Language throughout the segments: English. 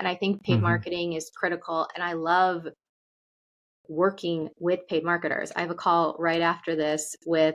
And I think paid marketing is critical. And I love working with paid marketers. I have a call right after this with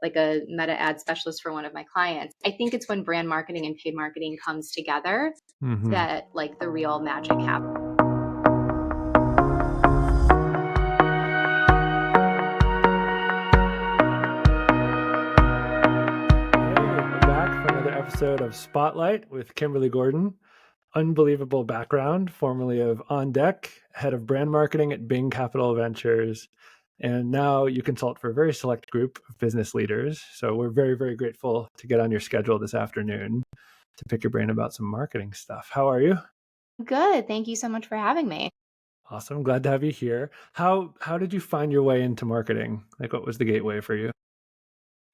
like a meta ad specialist for one of my clients. I think it's when brand marketing and paid marketing comes together that like the real magic happens. We're back for another episode of Spotlight with Kimberly Gordon. Unbelievable background, formerly of On Deck, head of brand marketing at Bing Capital Ventures. And now you consult for a very select group of business leaders. So we're very, very grateful to get on your schedule this afternoon to pick your brain about some marketing stuff. How are you? Good. Thank you so much for having me. Awesome. Glad to have you here. How did you find your way into marketing? Like, what was the gateway for you?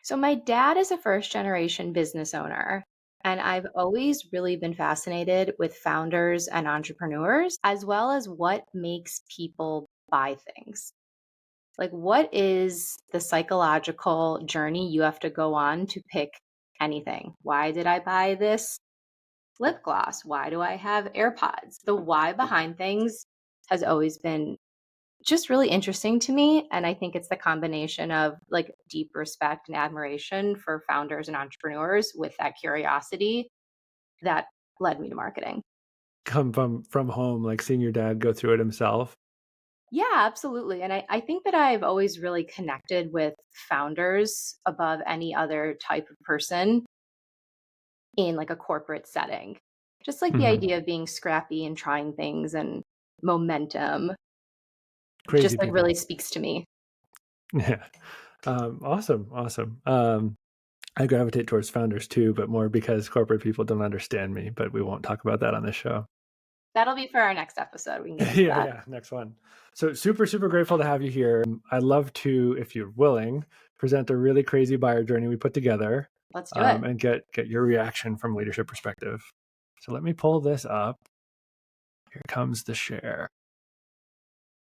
So my dad is a first generation business owner. And I've always really been fascinated with founders and entrepreneurs, as well as what makes people buy things. Like, what is the psychological journey you have to go on to pick anything? Why did I buy this lip gloss? Why do I have AirPods? The why behind things has always been just really interesting to me. And I think it's the combination of like deep respect and admiration for founders and entrepreneurs with that curiosity that led me to marketing. Come from home, like seeing your dad go through it himself. Yeah, absolutely. And I think that I've always really connected with founders above any other type of person in like a corporate setting. Just like the idea of being scrappy and trying things and momentum Crazy just like people. really speaks to me. Yeah. Awesome. I gravitate towards founders too, but more because corporate people don't understand me, but we won't talk about that on this show. That'll be for our next episode. We can get into Yeah, that. yeah. Next one. So super grateful to have you here. I'd love to, if you're willing, present a really crazy buyer journey we put together, Let's do it. and get your reaction from leadership perspective. So let me pull this up. Here comes the share.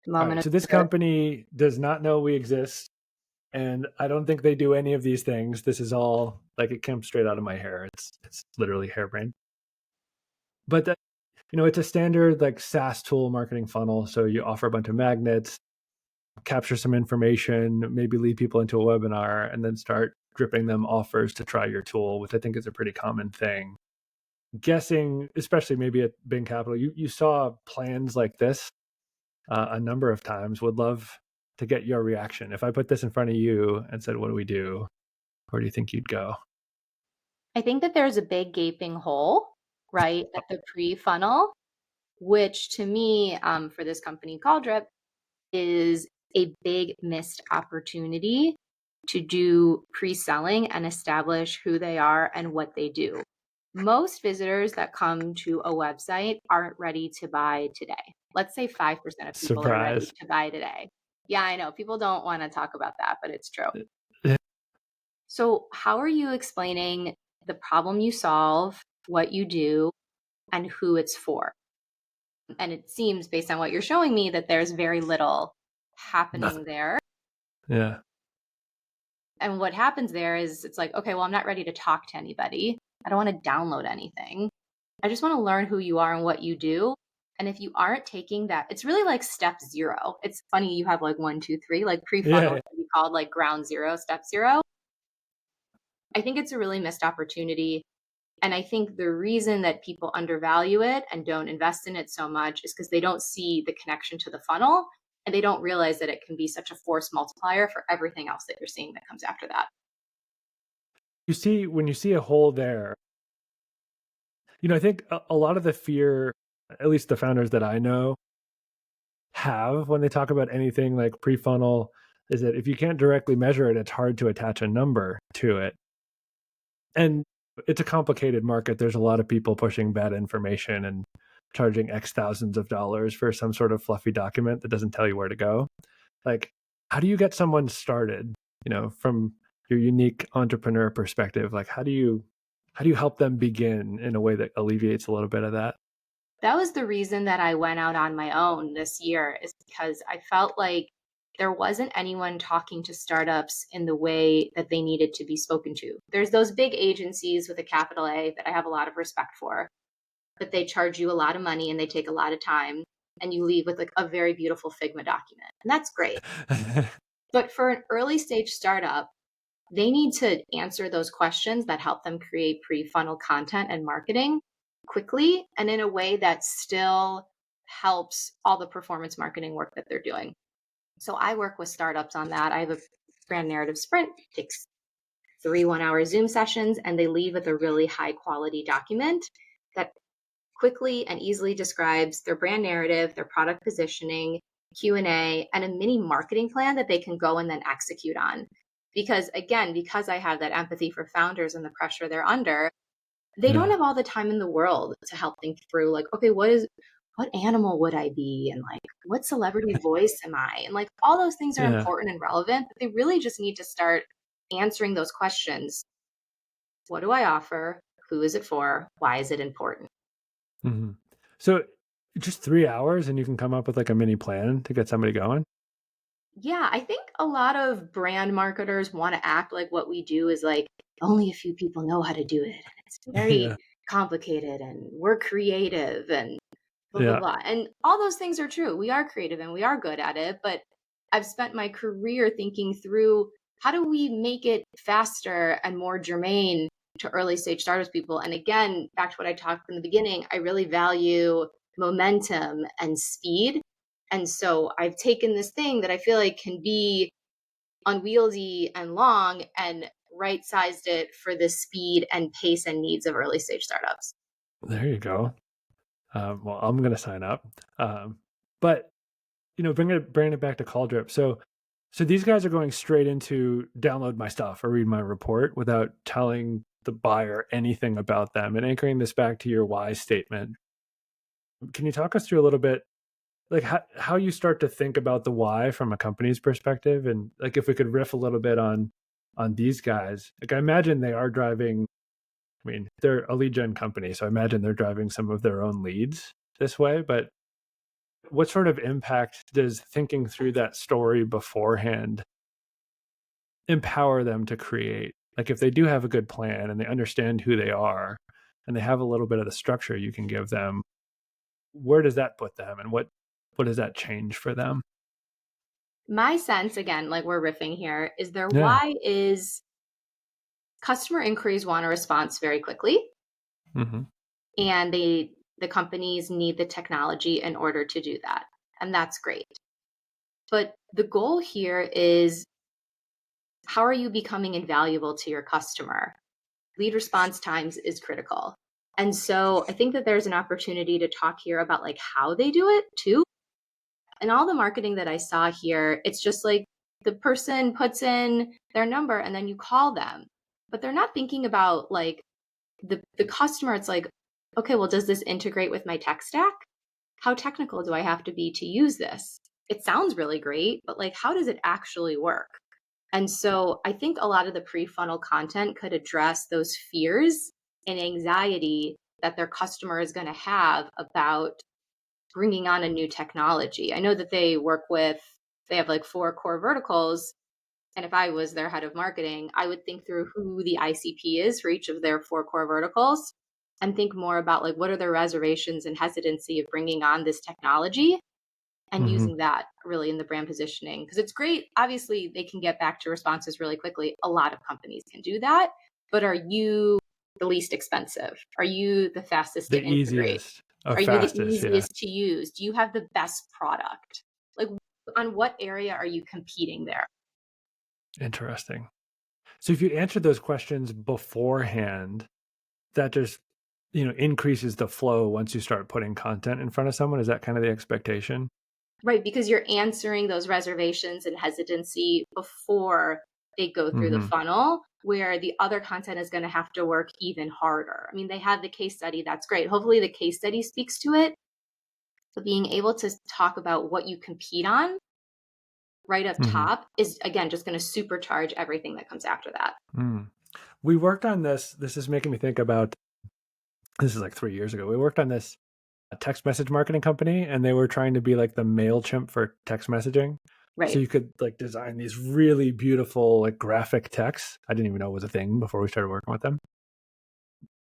All Moment right. of So this truth. company does not know we exist. And I don't think they do any of these things. This is all like it came straight out of my hair. It's literally hairbrained. But that, it's a standard like SaaS tool marketing funnel. So you offer a bunch of magnets, capture some information, maybe lead people into a webinar, and then start dripping them offers to try your tool, which I think is a pretty common thing. Guessing, especially maybe at Bing Capital, you saw plans like this a number of times. Would love to get your reaction. If I put this in front of you and said, what do we do? Where do you think you'd go? I think that there's a big gaping hole, right, at the pre-funnel, which to me, for this company called Drip, is a big missed opportunity to do pre-selling and establish who they are and what they do. Most visitors that come to a website aren't ready to buy today. Let's say 5% of people are ready Surprise. to buy today. Yeah, I know. People don't want to talk about that, but it's true. So, how are you explaining the problem you solve, what you do, and who it's for? And it seems, based on what you're showing me, that there's very little happening Nothing. there. Yeah. And what happens there is it's like, okay, well, I'm not ready to talk to anybody. I don't want to download anything. I just want to learn who you are and what you do. And if you aren't taking that, it's really like step zero. It's funny you have like 1, 2, 3, like pre-funnel Yeah. can be called like ground zero, step zero. I think it's a really missed opportunity. And I think the reason that people undervalue it and don't invest in it so much is because they don't see the connection to the funnel and they don't realize that it can be such a force multiplier for everything else that you're seeing that comes after that. When you see a hole there, I think a lot of the fear, at least the founders that I know have when they talk about anything like pre-funnel, is that if you can't directly measure it, it's hard to attach a number to it. And it's a complicated market. There's a lot of people pushing bad information and charging X thousands of dollars for some sort of fluffy document that doesn't tell you where to go. Like, how do you get someone started, from your unique entrepreneur perspective? Like, how do you help them begin in a way that alleviates a little bit of that? That was the reason that I went out on my own this year, is because I felt like there wasn't anyone talking to startups in the way that they needed to be spoken to. There's those big agencies with a capital A that I have a lot of respect for. but they charge you a lot of money and they take a lot of time, and you leave with like a very beautiful Figma document. And that's great. But for an early stage startup, they need to answer those questions that help them create pre-funnel content and marketing quickly and in a way that still helps all the performance marketing work that they're doing. So I work with startups on that. I have a brand narrative sprint, takes 3 1-hour Zoom sessions, and they leave with a really high quality document that quickly and easily describes their brand narrative, their product positioning, Q&A, and a mini marketing plan that they can go and then execute on. Because again, because I have that empathy for founders and the pressure they're under, they don't Yeah. have all the time in the world to help think through like, okay, what animal would I be? And like, what celebrity voice am I? And like, all those things are Yeah. important and relevant, but they really just need to start answering those questions. What do I offer? Who is it for? Why is it important? hmm So just 3 hours and you can come up with like a mini plan to get somebody going? Yeah, I think a lot of brand marketers want to act like what we do is like only a few people know how to do it. And it's very Yeah. complicated and we're creative and blah, blah, Yeah. blah. And all those things are true. We are creative and we are good at it. But I've spent my career thinking through how do we make it faster and more germane to early stage startups people. And again, back to what I talked in the beginning, I really value momentum and speed. And so I've taken this thing that I feel like can be unwieldy and long and right sized it for the speed and pace and needs of early stage startups. There you go. Well, I'm gonna sign up. But bringing it back to Call Drip. So these guys are going straight into download my stuff or read my report without telling the buyer anything about them and anchoring this back to your why statement. Can you talk us through a little bit like how you start to think about the why from a company's perspective, and like if we could riff a little bit on these guys? Like I imagine they are driving, I mean, they're a lead gen company, so I imagine they're driving some of their own leads this way, but what sort of impact does thinking through that story beforehand empower them to create? Like if they do have a good plan and they understand who they are and they have a little bit of the structure you can give them, where does that put them, and what does that change for them? My sense, again, like we're riffing here, is their Yeah. why is customer inquiries want a response very quickly, hmm and the companies need the technology in order to do that. And that's great. But the goal here is how are you becoming invaluable to your customer? Lead response times is critical. And so I think that there's an opportunity to talk here about like how they do it too. And all the marketing that I saw here, it's just like the person puts in their number and then you call them. But they're not thinking about like the customer. It's like, okay, well, does this integrate with my tech stack? How technical do I have to be to use this? It sounds really great, but like how does it actually work? And so I think a lot of the pre-funnel content could address those fears and anxiety that their customer is going to have about bringing on a new technology. I know that they have like 4 core verticals. And if I was their head of marketing, I would think through who the ICP is for each of their 4 core verticals and think more about like what are their reservations and hesitancy of bringing on this technology and hmm using that really in the brand positioning. Because it's great. Obviously, they can get back to responses really quickly. A lot of companies can do that. But are you the least expensive? Are you the fastest The to integrate? easiest or Are you the fastest, yeah. easiest to use? Do you have the best product? Like, on what area are you competing there? Interesting. So if you answer those questions beforehand, that just increases the flow once you start putting content in front of someone. Is that kind of the expectation? Right, because you're answering those reservations and hesitancy before they go through the hmm funnel, where the other content is going to have to work even harder. I mean, they have the case study, that's great. Hopefully, the case study speaks to it, but being able to talk about what you compete on right up hmm top is, again, just going to supercharge everything that comes after that. mm. We worked on this. This is making me think about, this is like 3 years ago. We worked on this text message marketing company, and they were trying to be like the MailChimp for text messaging. So Right. you could like design these really beautiful like graphic texts. I didn't even know it was a thing before we started working with them.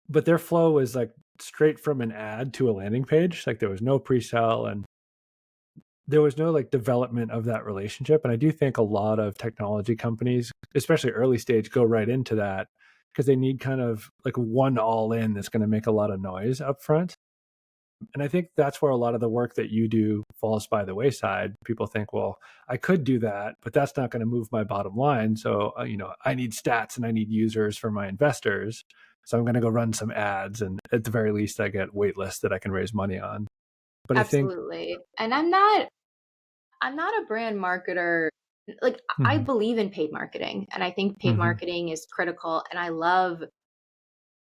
but their flow was like straight from an ad to a landing page. Like there was no pre-sell and there was no like development of that relationship. And I do think a lot of technology companies, especially early stage, go right into that because they need kind of like one all in that's going to make a lot of noise up front. And I think that's where a lot of the work that you do falls by the wayside. People think, well, I could do that, but that's not going to move my bottom line. So, I need stats and I need users for my investors. So I'm going to go run some ads. And at the very least, I get wait lists that I can raise money on. But I think, Absolutely. And I'm not a brand marketer. Like, I mhm, believe in paid marketing, and I think paid mhm, marketing is critical, and I love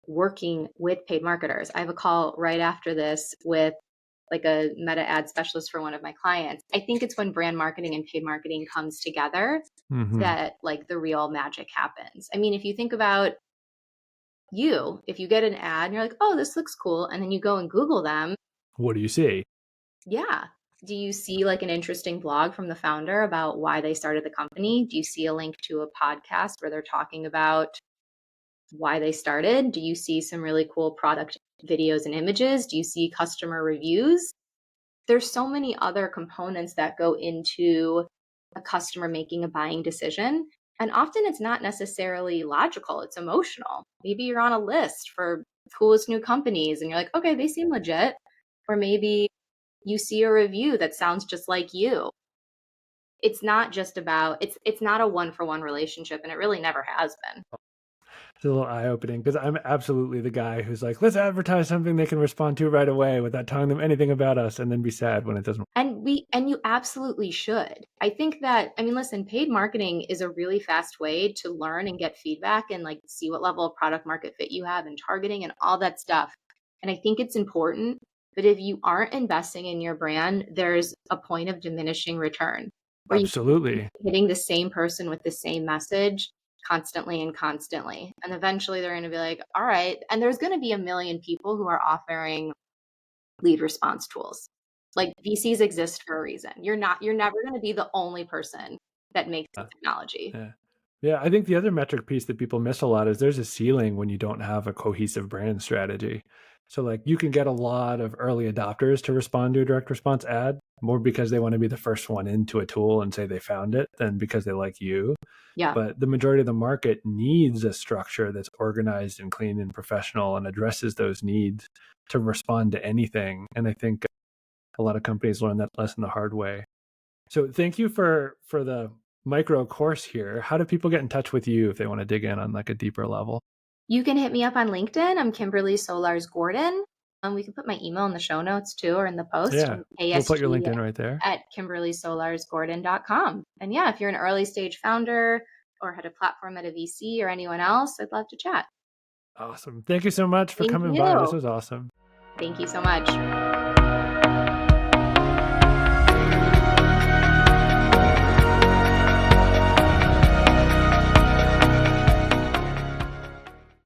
working with paid marketers. I have a call right after this with like a meta ad specialist for one of my clients. I think it's when brand marketing and paid marketing comes together mhm. that like the real magic happens. I mean, if you think about if you get an ad and you're like, "Oh, this looks cool," and then you go and Google them, What do you see? yeah. Do you see like an interesting blog from the founder about why they started the company? Do you see a link to a podcast where they're talking about why they started? Do you see some really cool product videos and images? Do you see customer reviews? There's so many other components that go into a customer making a buying decision. And often it's not necessarily logical, it's emotional. Maybe you're on a list for coolest new companies and you're like, okay, they seem legit. Or maybe you see a review that sounds just like you. It's not just about it's not a one for one relationship and it really never has been. It's a little eye opening because I'm absolutely the guy who's like, let's advertise something they can respond to right away without telling them anything about us and then be sad when it doesn't. And you absolutely should. I think that I mean, listen, paid marketing is a really fast way to learn and get feedback and like see what level of product market fit you have and targeting and all that stuff. And I think it's important, but if you aren't investing in your brand, there's a point of diminishing return where you keep Absolutely. hitting the same person with the same message constantly and constantly. And eventually they're going to be like, "All right." And there's going to be a million people who are offering lead response tools. Like VCs exist for a reason. You're never going to be the only person that makes the technology. Yeah. Yeah, I think the other metric piece that people miss a lot is there's a ceiling when you don't have a cohesive brand strategy. So like you can get a lot of early adopters to respond to a direct response ad more because they want to be the first one into a tool and say they found it than because they like you. Yeah. But the majority of the market needs a structure that's organized and clean and professional and addresses those needs to respond to anything. And I think a lot of companies learn that lesson the hard way. So thank you for the micro course here. How do people get in touch with you if they want to dig in on like a deeper level? You can hit me up on LinkedIn. I'm Kimberly Solarz Gordon. We can put my email in the show notes too or in the post. Yeah, we'll put your ASG LinkedIn right there. at kimberlysolarzgordon.com. And yeah, if you're an early stage founder or had a platform at a VC or anyone else, I'd love to chat. Awesome. Thank you so much for Thank coming by. This you. was awesome. Thank you so much.